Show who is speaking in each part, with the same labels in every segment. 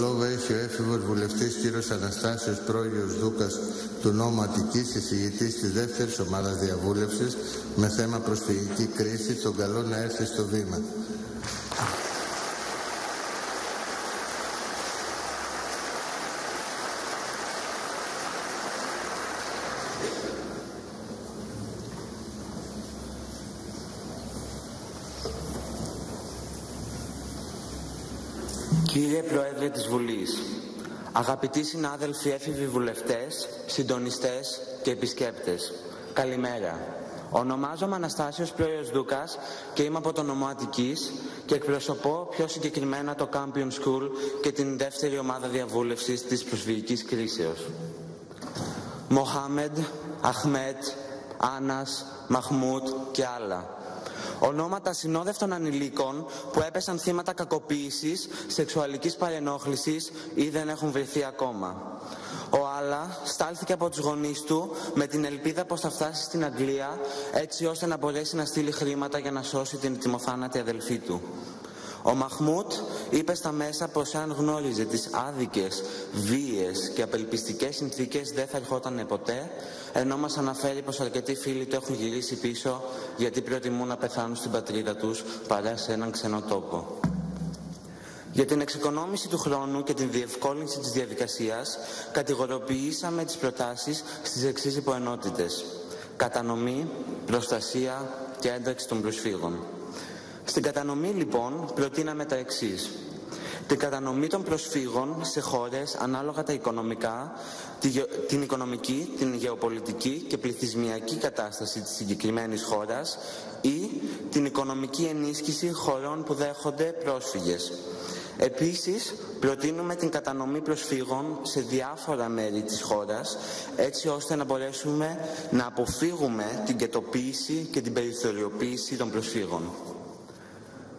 Speaker 1: Λόγο έχει ο έφηβος βουλευτής κ. Αναστάσιος Πρόγειος Δούκας του νόμου Αττικής, εισηγητής της δεύτερης ομάδας διαβούλευσης με θέμα προσφυγική κρίση. Τον καλώ να έρθει στο βήμα.
Speaker 2: Κύριε Πρόεδρε της Βουλής, αγαπητοί συνάδελφοι έφηβοι βουλευτές, συντονιστές και επισκέπτες, καλημέρα. Ονομάζομαι Αναστάσιος Πρόγειος Δούκας και είμαι από το νομό Αττικής και εκπροσωπώ πιο συγκεκριμένα το Campion School και την δεύτερη ομάδα διαβούλευσης της προσφυγικής κρίσεως. Μοχάμεντ, Αχμέτ, Άννας, Μαχμούτ και άλλα. Ονόματα συνόδευτων ανηλίκων που έπεσαν θύματα κακοποίησης, σεξουαλικής παρενόχλησης ή δεν έχουν βρεθεί ακόμα. Ο Άλλα στάλθηκε από τους γονείς του με την ελπίδα πως θα φτάσει στην Αγγλία έτσι ώστε να μπορέσει να στείλει χρήματα για να σώσει την ετοιμοθάνατη αδελφή του. Ο Μαχμούτ είπε στα μέσα πως αν γνώριζε τις άδικες, βίαιες και απελπιστικές συνθήκες δεν θα ερχόταν ποτέ, ενώ μας αναφέρει πως αρκετοί φίλοι του έχουν γυρίσει πίσω γιατί προτιμούν να πεθάνουν στην πατρίδα τους παρά σε έναν ξένο τόπο. Για την εξοικονόμηση του χρόνου και την διευκόλυνση της διαδικασίας, κατηγοροποιήσαμε τις προτάσεις στις εξής υποενότητες: κατανομή, προστασία και ένταξη των προσφύγων. Στην κατανομή λοιπόν προτείναμε τα εξής: την κατανομή των προσφύγων σε χώρες ανάλογα τα οικονομικά, την οικονομική, την γεωπολιτική και πληθυσμιακή κατάσταση της συγκεκριμένης χώρας ή την οικονομική ενίσχυση χωρών που δέχονται πρόσφυγες. Επίσης, προτείνουμε την κατανομή προσφύγων σε διάφορα μέρη της χώρας, έτσι ώστε να μπορέσουμε να αποφύγουμε την γετοποίηση και την περιθωριοποίηση των προσφύγων.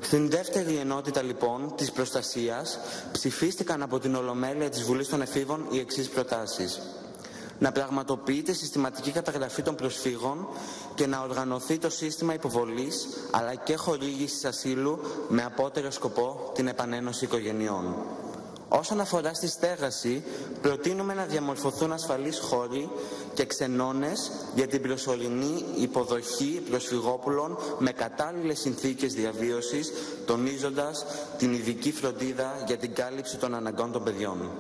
Speaker 2: Στην δεύτερη ενότητα λοιπόν της προστασίας ψηφίστηκαν από την Ολομέλεια της Βουλής των Εφήβων οι εξής προτάσεις: να πραγματοποιείται συστηματική καταγραφή των προσφύγων και να οργανωθεί το σύστημα υποβολής αλλά και χορήγησης ασύλου με απότερο σκοπό την επανένωση οικογενειών. Όσον αφορά στη στέγαση, προτείνουμε να διαμορφωθούν ασφαλείς χώροι και ξενώνες για την προσωρινή υποδοχή προσφυγόπουλων με κατάλληλες συνθήκες διαβίωσης, τονίζοντας την ειδική φροντίδα για την κάλυψη των αναγκών των παιδιών.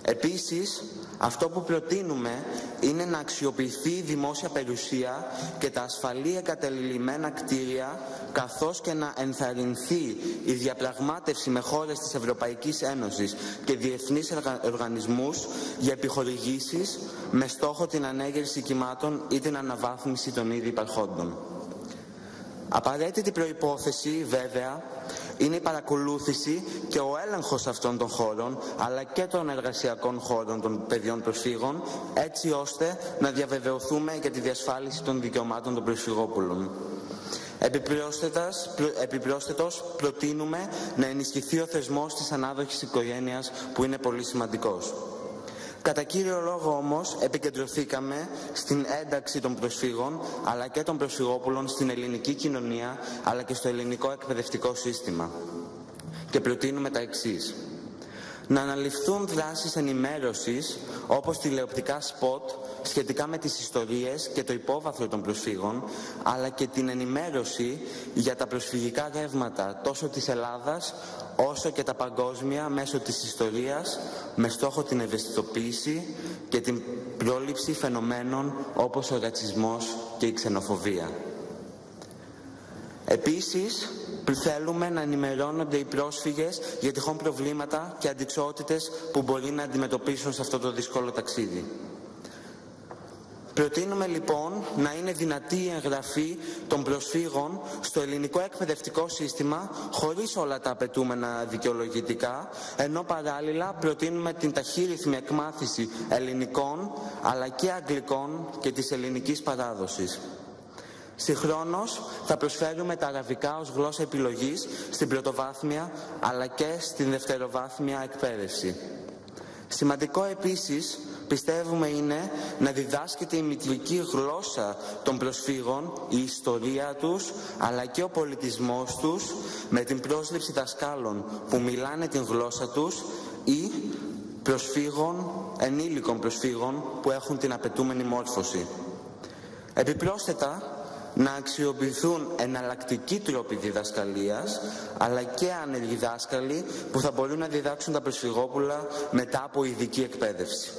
Speaker 2: Επίσης, αυτό που προτείνουμε είναι να αξιοποιηθεί η δημόσια περιουσία και τα ασφαλή εγκατελειμμένα κτίρια, καθώς και να ενθαρρυνθεί η διαπραγμάτευση με χώρες της Ευρωπαϊκής Ένωσης και διεθνείς οργανισμούς για επιχορηγήσεις με στόχο την ανέγερση κυμάτων ή την αναβάθμιση των ήδη υπαρχόντων. Απαραίτητη προϋπόθεση, βέβαια, είναι η παρακολούθηση και ο έλεγχος αυτών των χώρων, αλλά και των εργασιακών χώρων των παιδιών προσφύγων, έτσι ώστε να διαβεβαιωθούμε για τη διασφάλιση των δικαιωμάτων των προσφυγόπουλων. Επιπρόσθετος, προτείνουμε να ενισχυθεί ο θεσμός της ανάδοχης οικογένειας, που είναι πολύ σημαντικός. Κατά κύριο λόγο όμως επικεντρωθήκαμε στην ένταξη των προσφύγων αλλά και των προσφυγόπουλων στην ελληνική κοινωνία αλλά και στο ελληνικό εκπαιδευτικό σύστημα. Και προτείνουμε τα εξής: να αναλυφθούν δράσεις ενημέρωσης όπως τηλεοπτικά σποτ σχετικά με τις ιστορίες και το υπόβαθρο των προσφύγων, αλλά και την ενημέρωση για τα προσφυγικά ρεύματα τόσο της Ελλάδας όσο και τα παγκόσμια μέσω της ιστορίας, με στόχο την ευαισθητοποίηση και την πρόληψη φαινομένων όπως ο ρατσισμός και η ξενοφοβία. Επίσης, θέλουμε να ενημερώνονται οι πρόσφυγες για τυχόν προβλήματα και αντιξότητες που μπορεί να αντιμετωπίσουν σε αυτό το δύσκολο ταξίδι. Προτείνουμε λοιπόν να είναι δυνατή η εγγραφή των προσφύγων στο ελληνικό εκπαιδευτικό σύστημα χωρίς όλα τα απαιτούμενα δικαιολογητικά, ενώ παράλληλα προτείνουμε την ταχύρυθμη εκμάθηση ελληνικών αλλά και αγγλικών και της ελληνικής παράδοσης. Συγχρόνως θα προσφέρουμε τα αραβικά ως γλώσσα επιλογής στην πρωτοβάθμια αλλά και στην δευτεροβάθμια εκπαίδευση. Σημαντικό επίσης πιστεύουμε είναι να διδάσκεται η μητρική γλώσσα των προσφύγων, η ιστορία τους αλλά και ο πολιτισμός τους, με την πρόσληψη δασκάλων που μιλάνε την γλώσσα τους, ή προσφύγων, ενήλικων προσφύγων που έχουν την απαιτούμενη μόρφωση. Επιπρόσθετα, να αξιοποιηθούν εναλλακτικοί τρόποι διδασκαλίας, αλλά και άνεργοι δάσκαλοι που θα μπορούν να διδάξουν τα προσφυγόπουλα μετά από ειδική εκπαίδευση.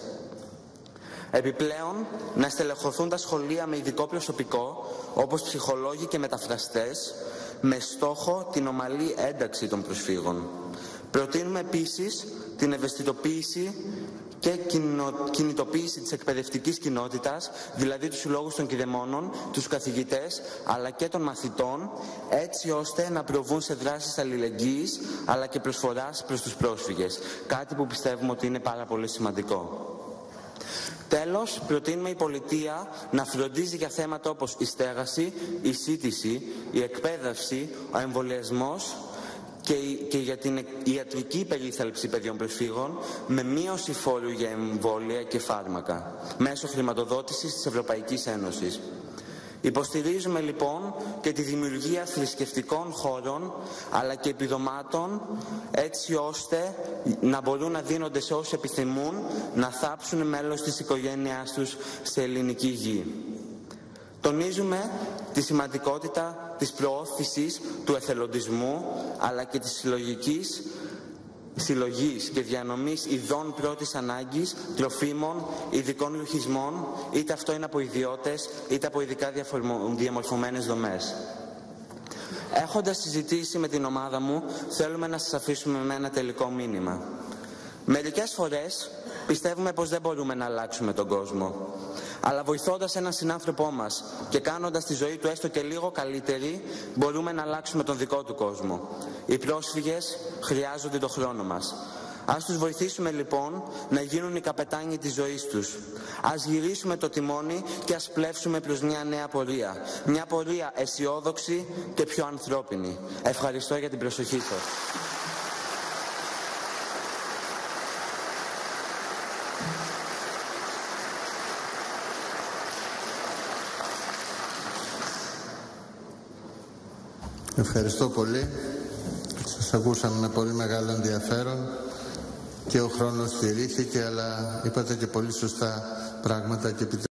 Speaker 2: Επιπλέον, να στελεχωθούν τα σχολεία με ειδικό προσωπικό, όπως ψυχολόγοι και μεταφραστές, με στόχο την ομαλή ένταξη των προσφύγων. Προτείνουμε επίσης την ευαισθητοποίηση και κινητοποίηση της εκπαιδευτικής κοινότητας, δηλαδή τους συλλόγους των κηδεμόνων, τους καθηγητές, αλλά και των μαθητών, έτσι ώστε να προβούν σε δράσεις αλληλεγγύης, αλλά και προσφοράς προς τους πρόσφυγες, κάτι που πιστεύουμε ότι είναι πάρα πολύ σημαντικό. Τέλος, προτείνουμε η πολιτεία να φροντίζει για θέματα όπως η στέγαση, η σύντηση, η εκπαίδευση, ο εμβολιασμός και για την ιατρική περίθαλψη παιδιών προσφύγων με μείωση φόρου για εμβόλια και φάρμακα μέσω χρηματοδότησης της Ευρωπαϊκής Ένωσης. Υποστηρίζουμε λοιπόν και τη δημιουργία θρησκευτικών χώρων αλλά και επιδομάτων, έτσι ώστε να μπορούν να δίνονται σε όσοι επιθυμούν να θάψουν μέλος της οικογένειάς τους σε ελληνική γη. Τονίζουμε τη σημαντικότητα της προώθησης του εθελοντισμού αλλά και της συλλογής και διανομής ειδών πρώτης ανάγκης, τροφίμων, ειδικών ρουχισμών, είτε αυτό είναι από ιδιώτες είτε από ειδικά διαμορφωμένες δομές. Έχοντας συζητήσει με την ομάδα μου, θέλουμε να σας αφήσουμε με ένα τελικό μήνυμα. Μερικές φορές πιστεύουμε πως δεν μπορούμε να αλλάξουμε τον κόσμο. Αλλά βοηθώντας έναν συνάνθρωπό μας και κάνοντας τη ζωή του έστω και λίγο καλύτερη, μπορούμε να αλλάξουμε τον δικό του κόσμο. Οι πρόσφυγες χρειάζονται τον χρόνο μας. Ας τους βοηθήσουμε λοιπόν να γίνουν οι καπετάνοι της ζωής τους. Ας γυρίσουμε το τιμόνι και ας πλεύσουμε προς μια νέα πορεία. Μια πορεία αισιόδοξη και πιο ανθρώπινη. Ευχαριστώ για την προσοχή σας.
Speaker 1: Ευχαριστώ πολύ. Σας ακούσαμε με πολύ μεγάλο ενδιαφέρον και ο χρόνος στηρίχθηκε, αλλά είπατε και πολύ σωστά πράγματα και